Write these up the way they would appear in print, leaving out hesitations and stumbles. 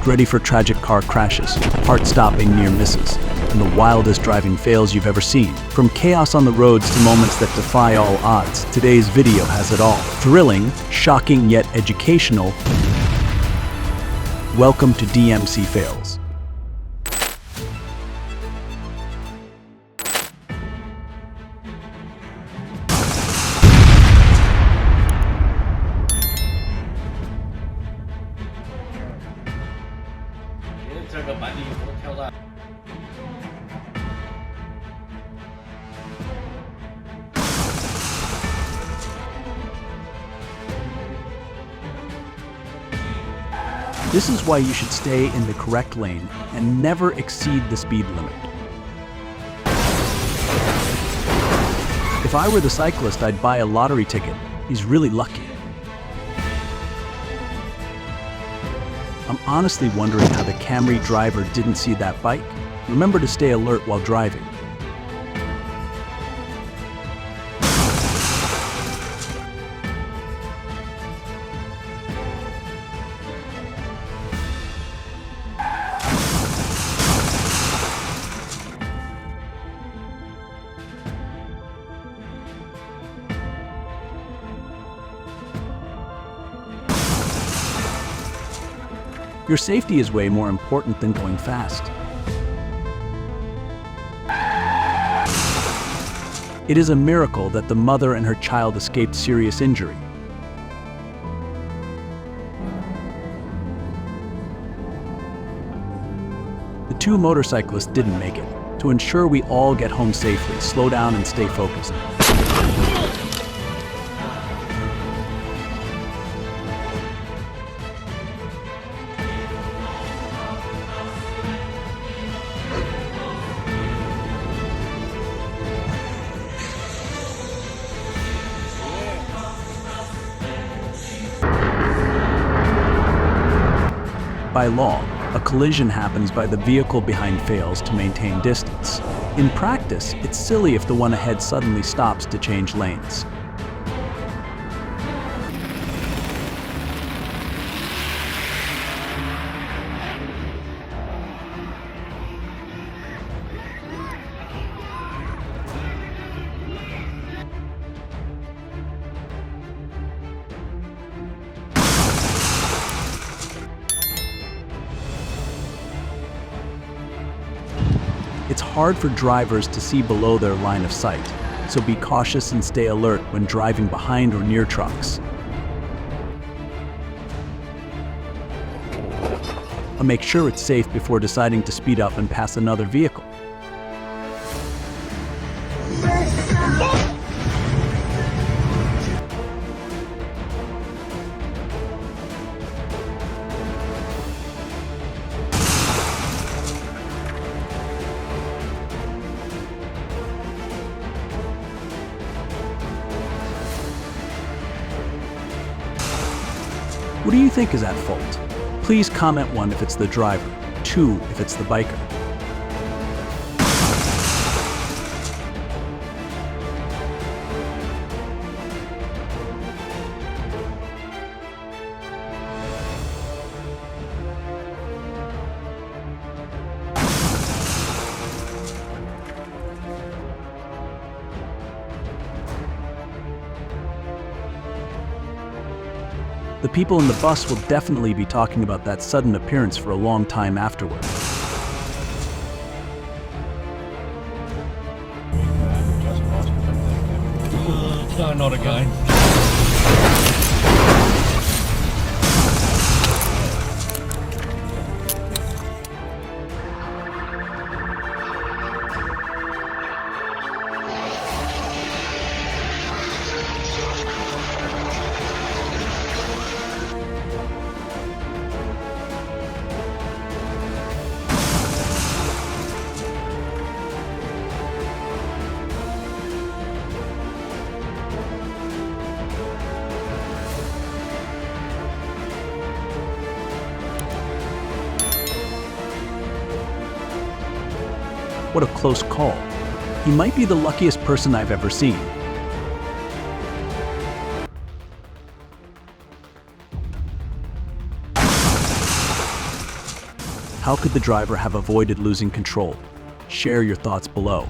ready for tragic car crashes, heart-stopping near misses, and the wildest driving fails you've ever seen. From chaos on the roads to moments that defy all odds, today's video has it all. Thrilling, shocking yet educational. Welcome to DMC Fails. This is why you should stay in the correct lane and never exceed the speed limit. If I were the cyclist, I'd buy a lottery ticket. He's really lucky. I'm honestly wondering how the Camry driver didn't see that bike. Remember to stay alert while driving. Your safety is way more important than going fast. It is a miracle that the mother and her child escaped serious injury. The two motorcyclists didn't make it. To ensure we all get home safely, slow down and stay focused. By law, a collision happens by the vehicle behind fails to maintain distance. In practice, it's silly if the one ahead suddenly stops to change lanes. It's hard for drivers to see below their line of sight, so be cautious and stay alert when driving behind or near trucks. Make sure it's safe before deciding to speed up and pass another vehicle. What do you think is at fault? Please comment 1 if it's the driver, 2 if it's the biker. The people in the bus will definitely be talking about that sudden appearance for a long time afterward. No, not again. What a close call. He might be the luckiest person I've ever seen. How could the driver have avoided losing control? Share your thoughts below.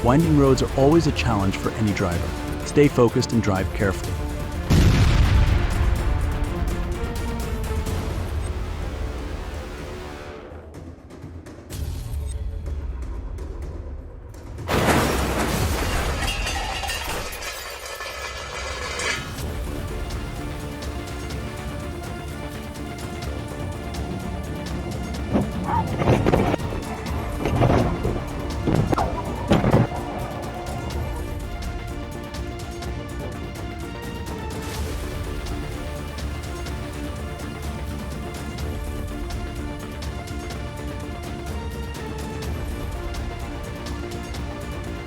Winding roads are always a challenge for any driver. Stay focused and drive carefully.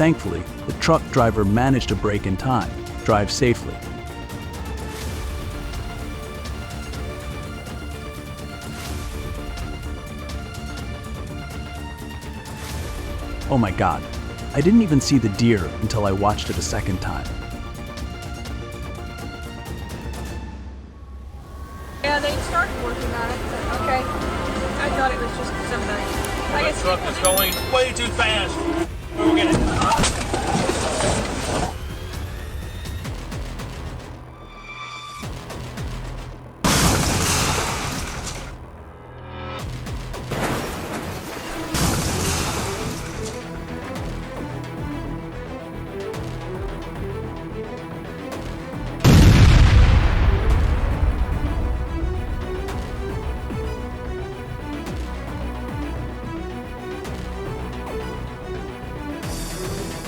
Thankfully, the truck driver managed to brake in time. Drive safely. Oh my God, I didn't even see the deer until I watched it a second time. Yeah, they started working on it, but okay. I thought it was just somebody. I guess The truck is going way too fast. We'll get it.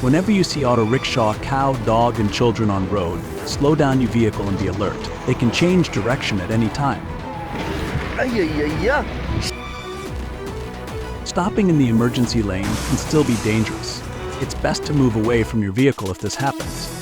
Whenever you see auto rickshaw, cow, dog, and children on road, slow down your vehicle and be alert. They can change direction at any time. Stopping in the emergency lane can still be dangerous. It's best to move away from your vehicle if this happens.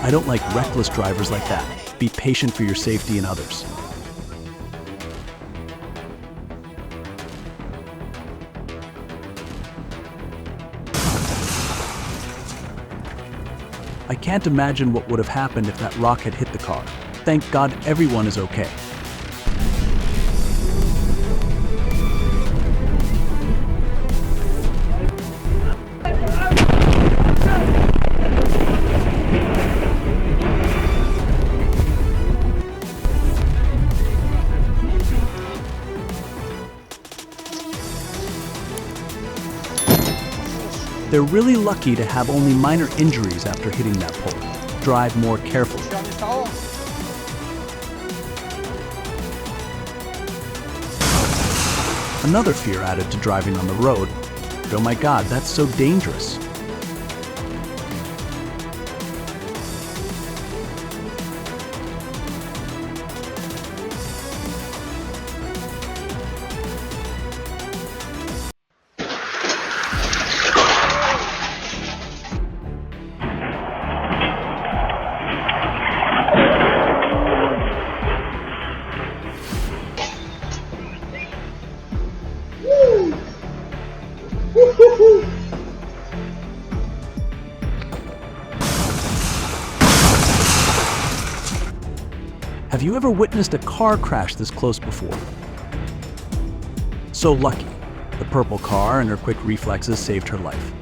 I don't like reckless drivers like that. Be patient for your safety and others. I can't imagine what would have happened if that rock had hit the car. Thank God everyone is okay. They're really lucky to have only minor injuries after hitting that pole. Drive more carefully. Another fear added to driving on the road. Oh my God, that's so dangerous. Have you ever witnessed a car crash this close before? So lucky. The purple car and her quick reflexes saved her life.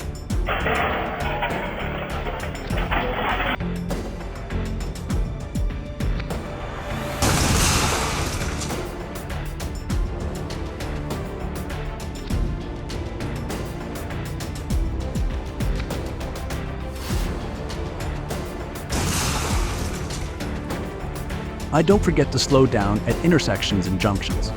Don't forget to slow down at intersections and junctions.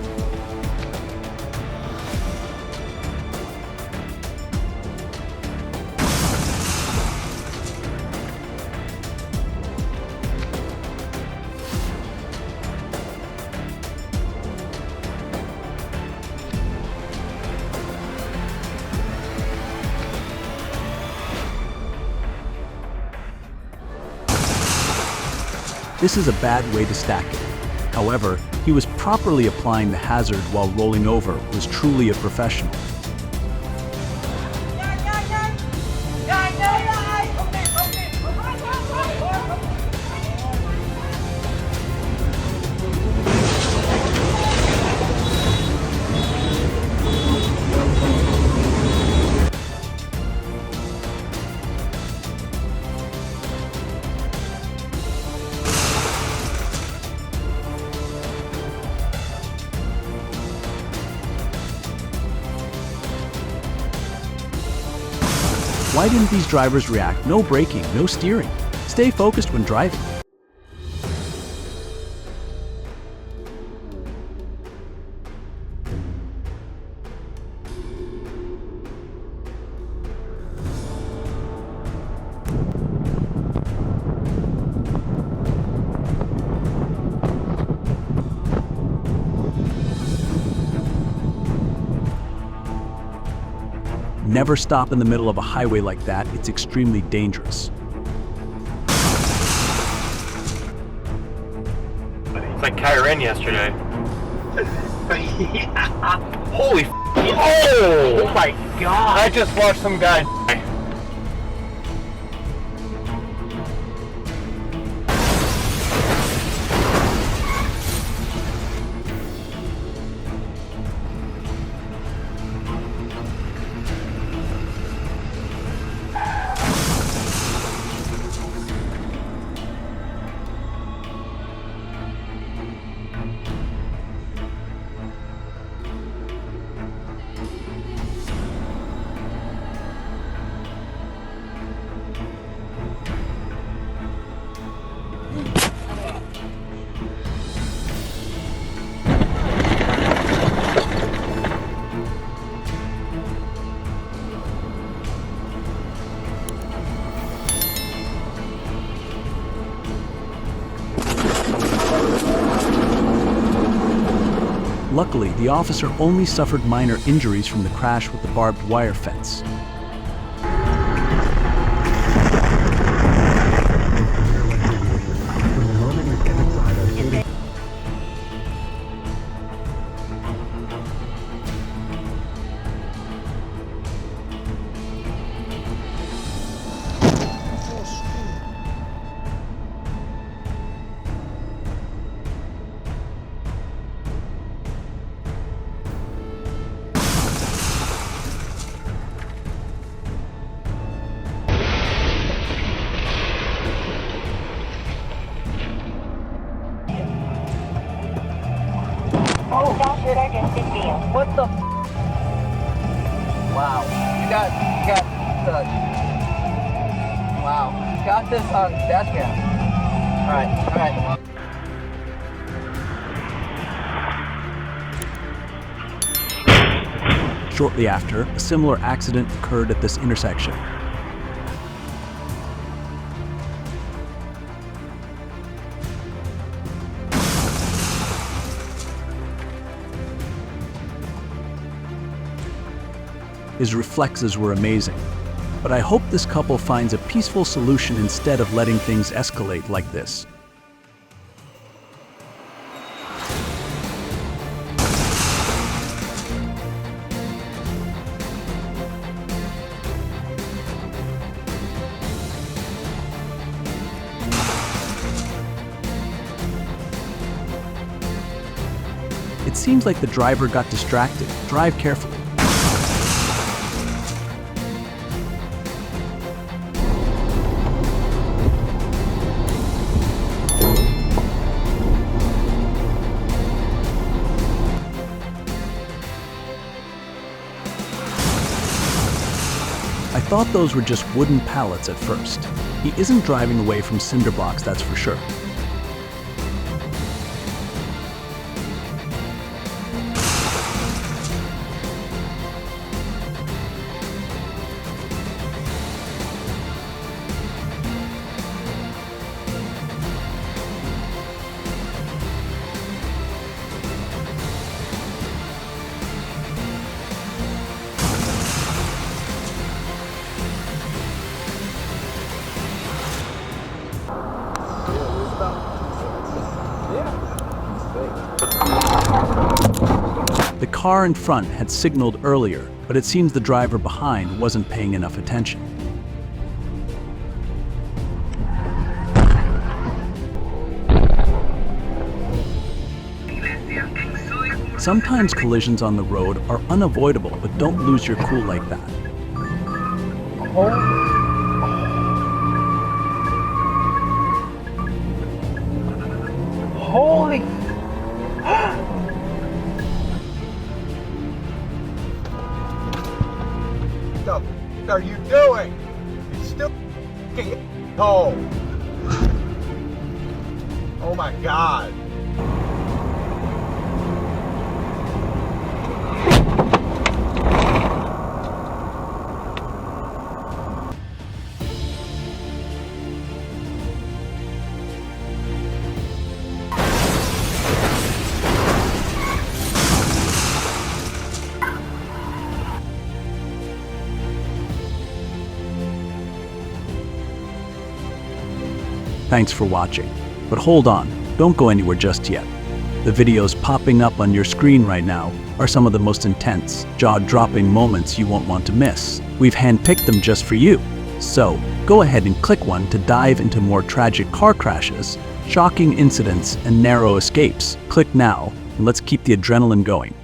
This is a bad way to stack it. However, he was properly applying the hazard while rolling over was truly a professional. Why didn't these drivers react? No braking, no steering. Stay focused when driving. Never stop in the middle of a highway like that. It's extremely dangerous. It's like Kyron yesterday. Yeah. Holy f***. Oh my god! I just watched some guy die. Luckily, the officer only suffered minor injuries from the crash with the barbed wire fence. What the? Wow. You got the. Wow. Got this on dashcam. Alright. Shortly after, a similar accident occurred at this intersection. His reflexes were amazing, but I hope this couple finds a peaceful solution instead of letting things escalate like this. It seems like the driver got distracted. Drive carefully. I thought those were just wooden pallets at first. He isn't driving away from cinder blocks, that's for sure. car in front had signaled earlier, but it seems the driver behind wasn't paying enough attention. Sometimes collisions on the road are unavoidable, but don't lose your cool like that. Holy. What the are you doing? You still home. Oh my God. Thanks for watching. But hold on, don't go anywhere just yet. The videos popping up on your screen right now are some of the most intense, jaw-dropping moments you won't want to miss. We've handpicked them just for you. So, go ahead and click one to dive into more tragic car crashes, shocking incidents, and narrow escapes. Click now, and let's keep the adrenaline going.